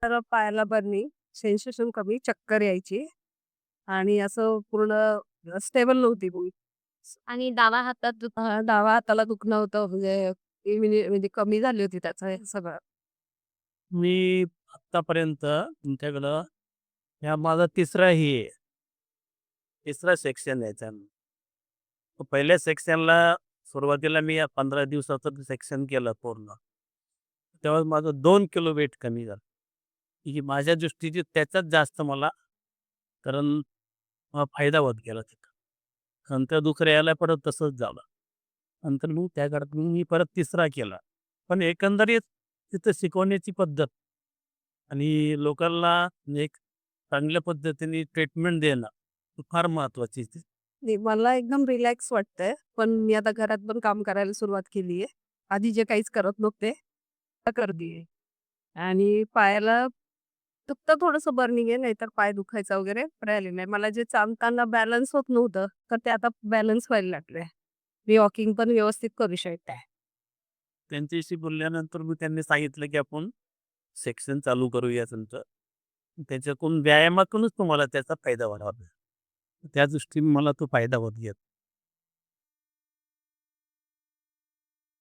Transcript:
तर पायाला burning, sensation कमी, चक्कर यायची आणि असं पूर्ण स्टेबल नव्हती मी. आणि डावा हातात डाव्या हाताला दुखणं होतं म्हणजे म्हणजे कमी झाली होती त्याचं हे सगळं. मी आत्तापर्यंत तुमच्याकडं ह्या माझा तिसरा सेक्शन यायचा. पहिल्या सेक्शनला सुरुवातीला मी या 15 दिवसाचं सेक्शन केलं पूर्ण. तेव्हा माझं 2 किलो वेट कमी झालं. ही माझ्या दृष्टीची त्याचाच जास्त मला कारण फायदा होत गेला तिथं. नंतर दुसऱ्या याला परत तसंच झालं. नंतर मग त्या काळात मग मी परत तिसरा केला. पण एकंदरीत तिथं शिकवण्याची पद्धत आणि लोकांना म्हणजे एक चांगल्या पद्धतीने ट्रीटमेंट देणं फार महत्वाची आहे. नाही, मला एकदम रिलॅक्स वाटतंय. पण मी आता घरात पण काम करायला सुरुवात केली आहे. आधी जे काहीच करत नव्हते, आता करतीये. आणि पायाला फक्त थोडंसं बर्निंग आहे, नाहीतर पाय दुखायचा वगैरे राहिले नाही. मला जे चालताना बॅलन्स होत नव्हतं, तर ते आता बॅलन्स व्हायला लागलंय. मी वॉकिंग पण व्यवस्थित करू शकते. त्यांच्याशी बोलल्यानंतर मग त्यांनी सांगितलं, की आपण सेक्शन चालू करूया तुमचं. त्याच्यातून व्यायामातूनच तुम्हाला त्याचा फायदा होणार. त्या दृष्टीने मला तो फायदा होत गेला.